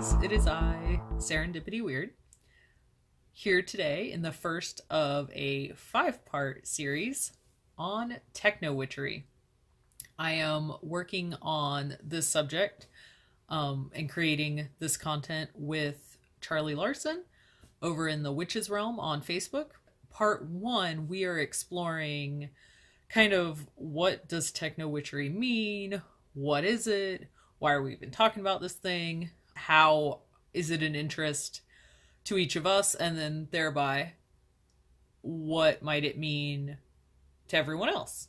friends, it is I, Serendipity Wyrd, here today in the first of a 5-part series on Techno Witchery. I am working on this subject and creating this content with Charlie Larson over in the Witches Realm on Facebook. Part 1, we are exploring kind of what does Techno Witchery mean? What is it? Why are we even talking about this thing? How is it an interest to each of us? And then thereby, what might it mean to everyone else?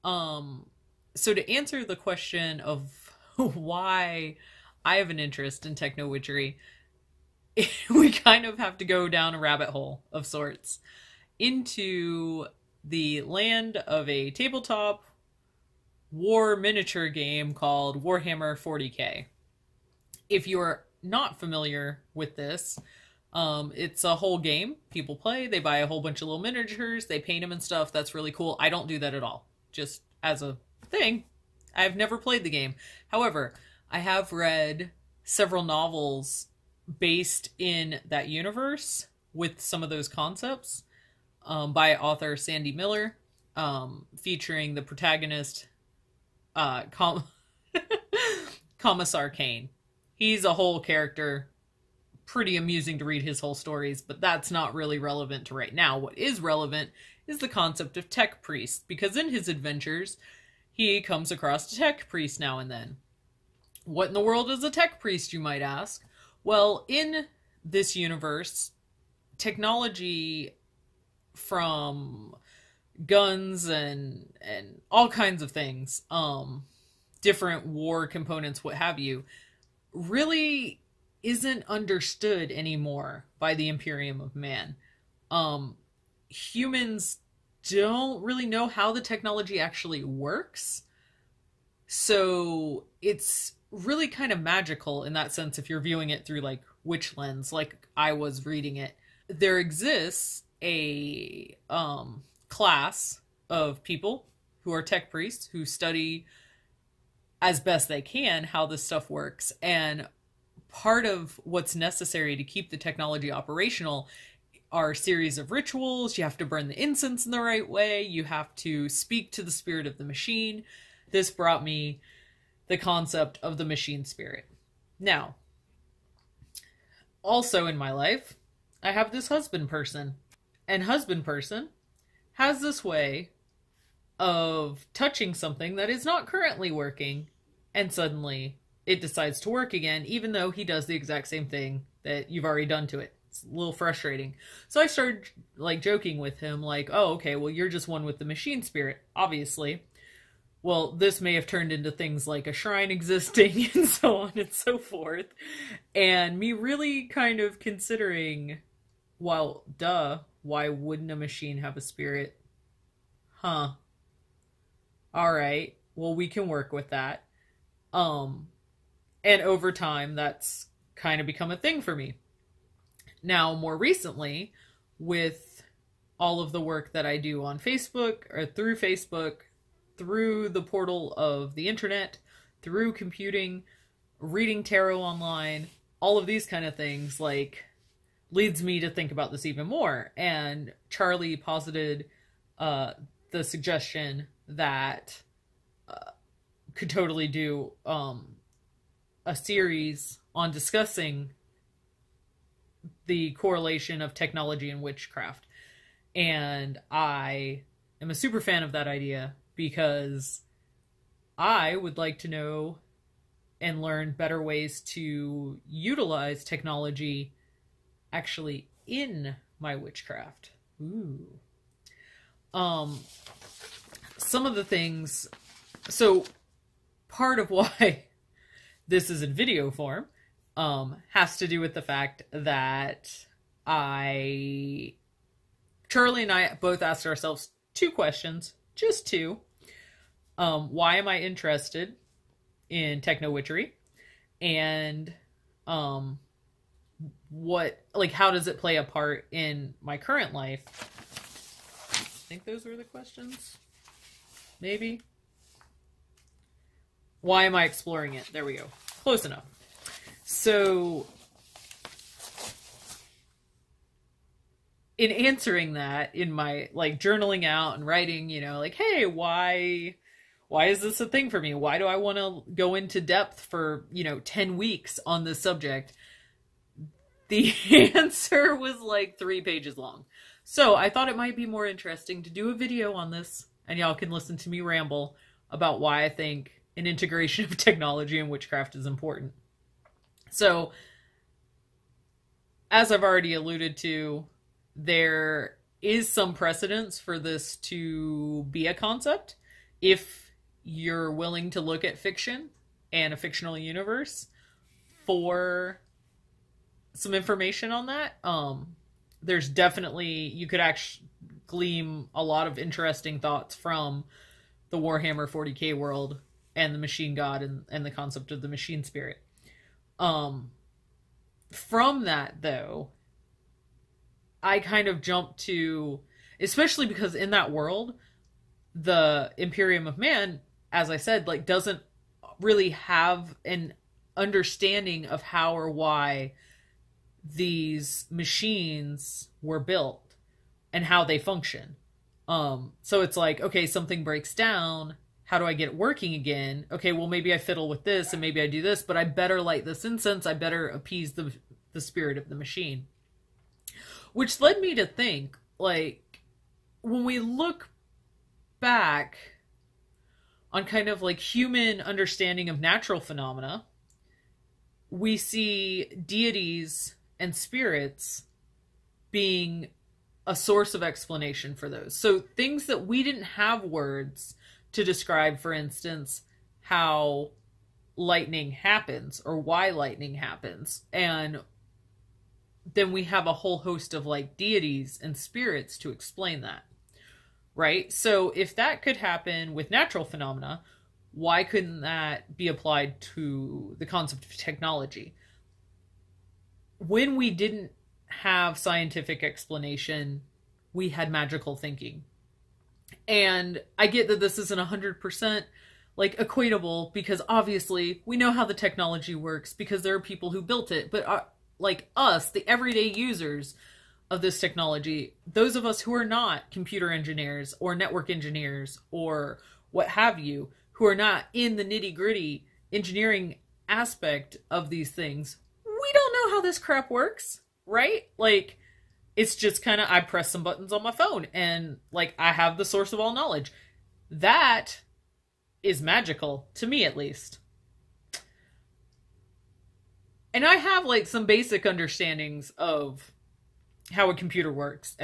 So to answer the question of why I have an interest in Techno Witchery, we kind of have to go down a rabbit hole of sorts into the land of a tabletop war miniature game called Warhammer 40k. If you're not familiar with this, it's a whole game people play. They buy a whole bunch of little miniatures, they paint them and stuff. That's really cool. I don't do that at all. Just as a thing, I've never played the game. However, I have read several novels based in that universe with some of those concepts by author Sandy Miller, featuring the protagonist Commissar Kane. He's a whole character, pretty amusing to read his whole stories, but that's not really relevant to right now. What is relevant is the concept of tech priest, because in his adventures, he comes across a tech priest now and then. What in the world is a tech priest, you might ask? Well, in this universe, technology from guns and all kinds of things, different war components, what have you, really isn't understood anymore by the Imperium of Man. Humans don't really know how the technology actually works. So it's really kind of magical in that sense if you're viewing it through like witch lens, like I was reading it. There exists a class of people who are tech priests who study as best they can how this stuff works, and part of what's necessary to keep the technology operational are a series of rituals. You have to burn the incense in the right way. You have to speak to the spirit of the machine. This brought me the concept of the machine spirit. Now, also in my life, I have this husband person, and husband person has this way of touching something that is not currently working, and suddenly it decides to work again, even though he does the exact same thing that you've already done to it. It's a little frustrating. So I started like joking with him, like, oh, okay, well, you're just one with the machine spirit, obviously. Well, this may have turned into things like a shrine existing and so on and so forth. And me really kind of considering, well, duh, why wouldn't a machine have a spirit? Huh. All right. Well, we can work with that. And over time, that's kind of become a thing for me. Now, more recently, with all of the work that I do on Facebook, or through Facebook, through the portal of the internet, through computing, reading tarot online, all of these kind of things, like, leads me to think about this even more. And Charlie posited the suggestion that could totally do a series on discussing the correlation of technology and witchcraft. And I am a super fan of that idea because I would like to know and learn better ways to utilize technology actually in my witchcraft. Ooh. Some of the things, so part of why this is in video form has to do with the fact that Charlie and I both asked ourselves 2 questions, just 2. Why am I interested in Techno Witchery? And how does it play a part in my current life? I think those were the questions. Maybe. Why am I exploring it? There we go. Close enough. So in answering that, in my like journaling out and writing, you know, like, hey, why is this a thing for me? Why do I want to go into depth for, you know, 10 weeks on this subject? The answer was like 3 pages long. So I thought it might be more interesting to do a video on this, and y'all can listen to me ramble about why I think an integration of technology and witchcraft is important. So, as I've already alluded to, there is some precedence for this to be a concept if you're willing to look at fiction and a fictional universe for some information on that. There's definitely, you could actually glean a lot of interesting thoughts from the Warhammer 40k world and the machine god and the concept of the machine spirit. From that, though, I kind of jumped to, especially because in that world, the Imperium of Man, as I said, like, doesn't really have an understanding of how or why these machines were built and how they function. So it's like, okay, something breaks down. How do I get it working again? Okay, well, maybe I fiddle with this and maybe I do this, but I better light this incense. I better appease the spirit of the machine. Which led me to think, like, when we look back on kind of like human understanding of natural phenomena, we see deities and spirits being a source of explanation for those. So things that we didn't have words to describe, for instance, how lightning happens or why lightning happens. And then we have a whole host of like deities and spirits to explain that, right? So if that could happen with natural phenomena, why couldn't that be applied to the concept of technology? When we didn't have scientific explanation, we had magical thinking. And I get that this isn't 100% like equatable, because obviously we know how the technology works because there are people who built it, but like us, the everyday users of this technology, those of us who are not computer engineers or network engineers or what have you, who are not in the nitty-gritty engineering aspect of these things, we don't know how this crap works, right? Like, it's just kind of, I press some buttons on my phone and like I have the source of all knowledge. That is magical, to me at least. And I have like some basic understandings of how a computer works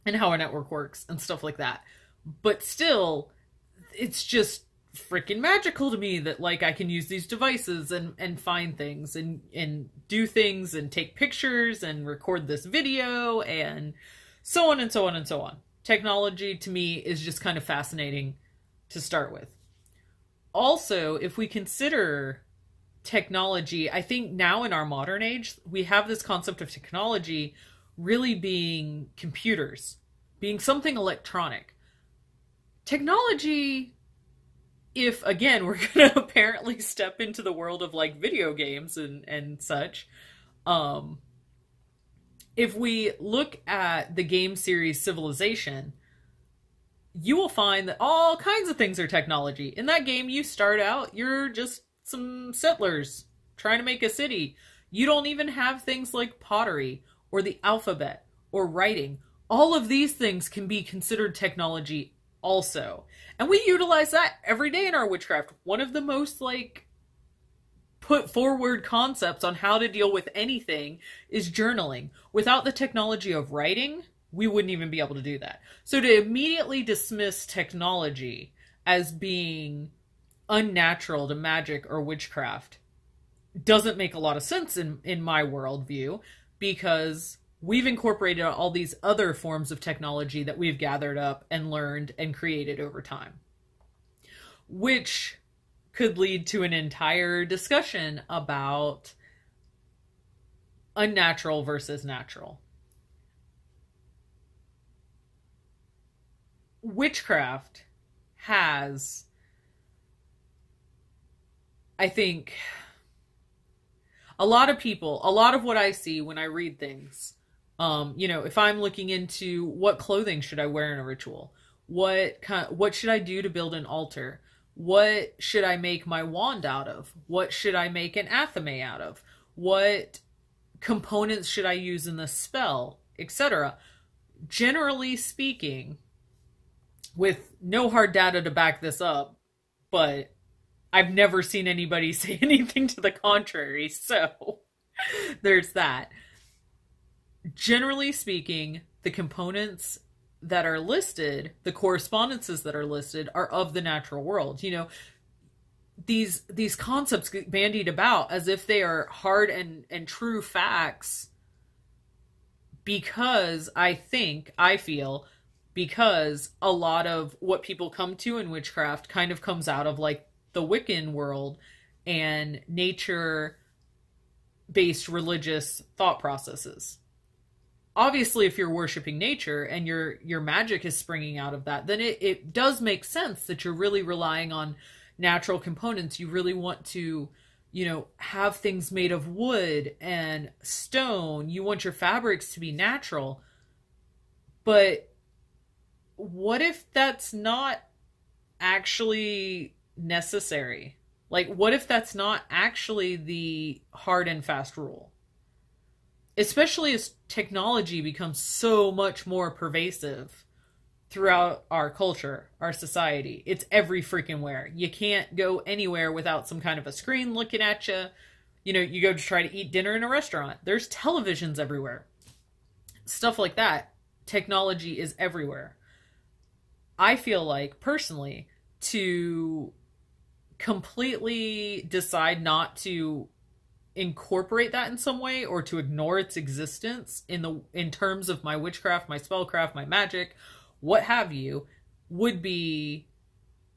and how a network works and stuff like that. But still, it's just freaking magical to me that like I can use these devices and find things and do things and take pictures and record this video and so on and so on and so on. Technology to me is just kind of fascinating to start with. Also, if we consider technology, I think now in our modern age, we have this concept of technology really being computers, being something electronic. Technology, if again we're gonna apparently step into the world of like video games and such, if we look at the game series Civilization, you will find that all kinds of things are technology. In that game, you start out, you're just some settlers trying to make a city. You don't even have things like pottery or the alphabet or writing. All of these things can be considered technology also. And we utilize that every day in our witchcraft. One of the most like put forward concepts on how to deal with anything is journaling. Without the technology of writing, we wouldn't even be able to do that. So to immediately dismiss technology as being unnatural to magic or witchcraft doesn't make a lot of sense in my worldview, because we've incorporated all these other forms of technology that we've gathered up and learned and created over time, which could lead to an entire discussion about unnatural versus natural. Witchcraft has, I think, A lot of people, a lot of what I see when I read things, if I'm looking into what clothing should I wear in a ritual, what should I do to build an altar, what should I make my wand out of, what should I make an athame out of, what components should I use in the spell, etc. Generally speaking, with no hard data to back this up, but I've never seen anybody say anything to the contrary, so there's that. Generally speaking, the components that are listed, the correspondences that are listed, are of the natural world. These concepts get bandied about as if they are hard and true facts, because I feel because a lot of what people come to in witchcraft kind of comes out of like the Wiccan world and nature-based religious thought processes. Obviously, if you're worshiping nature and your magic is springing out of that, then it does make sense that you're really relying on natural components. You really want to, have things made of wood and stone. You want your fabrics to be natural. But what if that's not actually necessary? Like, what if that's not actually the hard and fast rule? Especially as technology becomes so much more pervasive throughout our culture, our society. It's every freaking where. You can't go anywhere without some kind of a screen looking at you. You go to try to eat dinner in a restaurant. There's televisions everywhere. Stuff like that. Technology is everywhere. I feel like, personally, to completely decide not to incorporate that in some way, or to ignore its existence in terms of my witchcraft, my spellcraft, my magic, what have you, would be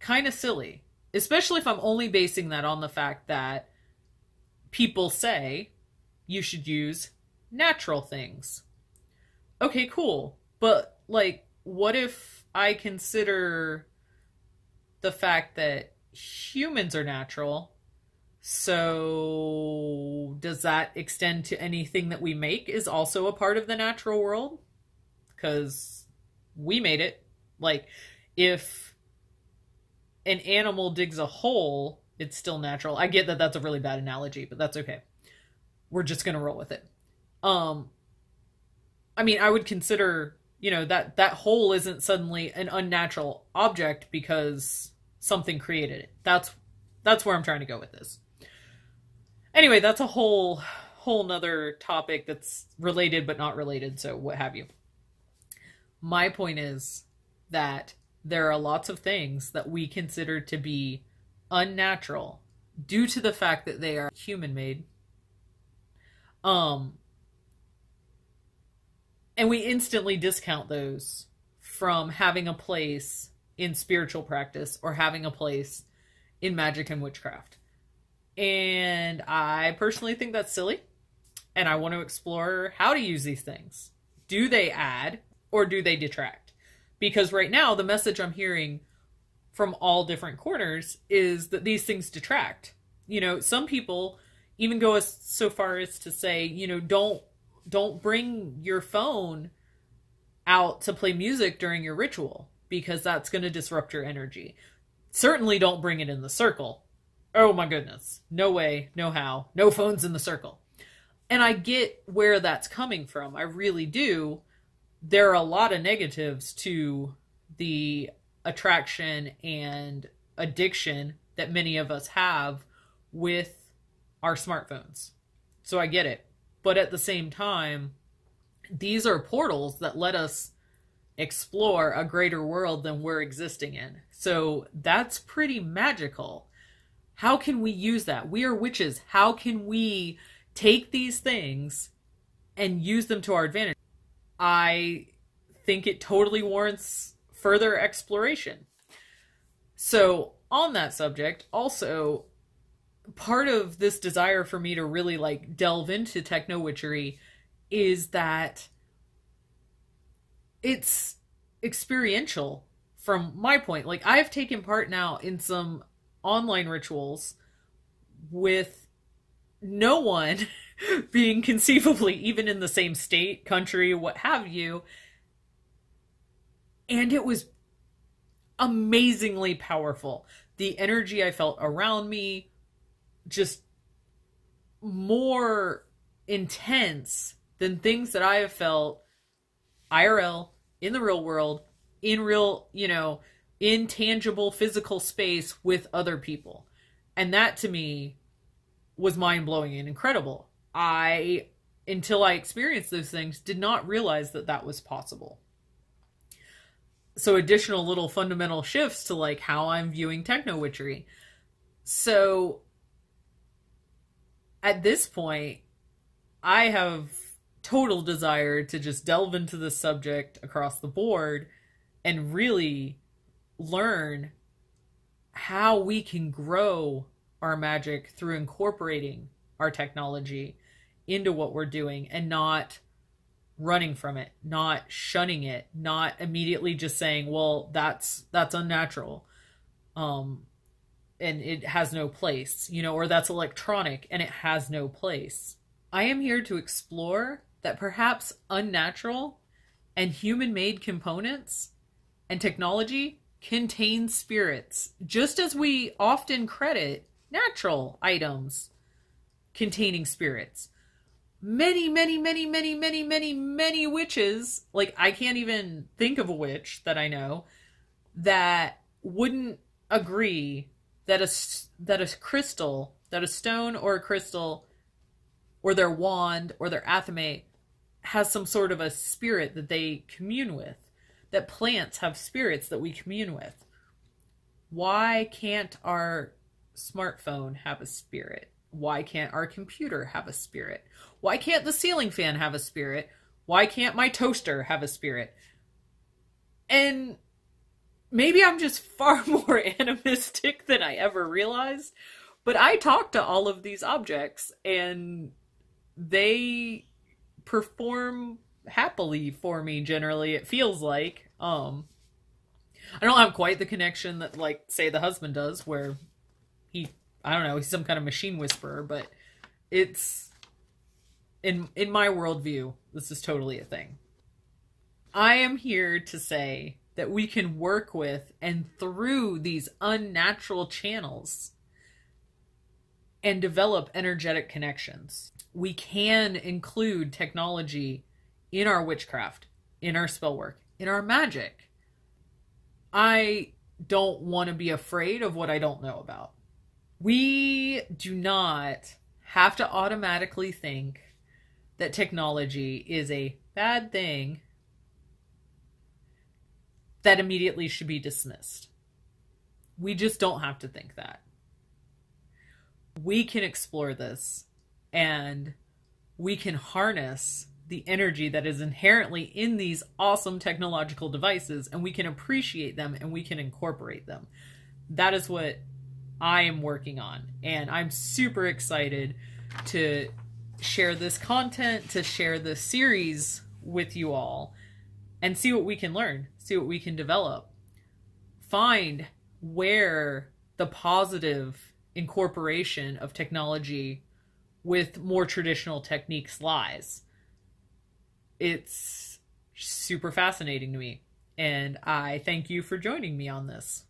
kind of silly. Especially if I'm only basing that on the fact that people say you should use natural things. Okay, cool. But, like, what if I consider the fact that humans are natural? So does that extend to anything that we make is also a part of the natural world? Because we made it. Like, if an animal digs a hole, it's still natural. I get that that's a really bad analogy, but that's okay. We're just going to roll with it. I would consider, that hole isn't suddenly an unnatural object because something created it. That's where I'm trying to go with this. Anyway, that's a whole nother topic that's related but not related, so what have you. My point is that there are lots of things that we consider to be unnatural due to the fact that they are human-made. And we instantly discount those from having a place in spiritual practice or having a place in magic and witchcraft. And I personally think that's silly. And I want to explore how to use these things. Do they add or do they detract? Because right now, the message I'm hearing from all different corners is that these things detract. Some people even go so far as to say, don't bring your phone out to play music during your ritual, because that's going to disrupt your energy. Certainly don't bring it in the circle. Oh my goodness. No way, no how. No phones in the circle. And I get where that's coming from. I really do. There are a lot of negatives to the attraction and addiction that many of us have with our smartphones. So I get it. But at the same time, these are portals that let us explore a greater world than we're existing in. So that's pretty magical. How can we use that? We are witches. How can we take these things and use them to our advantage? I think it totally warrants further exploration. So on that subject, also, part of this desire for me to really delve into Techno Witchery is that it's experiential from my point. I've taken part now in some online rituals with no one being conceivably even in the same state, country, what have you. And it was amazingly powerful. The energy I felt around me, just more intense than things that I have felt IRL, in the real world, in real, intangible physical space with other people. And that to me was mind-blowing and incredible. Until I experienced those things, did not realize that that was possible. So additional little fundamental shifts to like how I'm viewing Techno Witchery. So at this point, I have total desire to just delve into this subject across the board and really learn how we can grow our magic through incorporating our technology into what we're doing and not running from it, not shunning it, not immediately just saying, well, that's unnatural. And it has no place, or that's electronic and it has no place. I am here to explore that perhaps unnatural and human-made components and technology contain spirits, just as we often credit natural items containing spirits. Many, many, many, many, many, many, many witches, like I can't even think of a witch that I know that wouldn't agree that a crystal, that a stone or a crystal or their wand or their athame has some sort of a spirit that they commune with, that plants have spirits that we commune with. Why can't our smartphone have a spirit? Why can't our computer have a spirit? Why can't the ceiling fan have a spirit? Why can't my toaster have a spirit? And maybe I'm just far more animistic than I ever realized, but I talk to all of these objects and they perform happily for me generally, it feels like. I don't have quite the connection that, like, say the husband does, where he's some kind of machine whisperer, but it's in my worldview, this is totally a thing. I am here to say that we can work with and through these unnatural channels and develop energetic connections. We can include technology in our witchcraft, in our spell work, in our magic. I don't want to be afraid of what I don't know about. We do not have to automatically think that technology is a bad thing that immediately should be dismissed. We just don't have to think that. We can explore this and we can harness the energy that is inherently in these awesome technological devices, and we can appreciate them and we can incorporate them. That is what I am working on, and I'm super excited to share this content, to share this series with you all, and see what we can learn, see what we can develop, find where the positive incorporation of technology with more traditional techniques lies. It's super fascinating to me, and I thank you for joining me on this.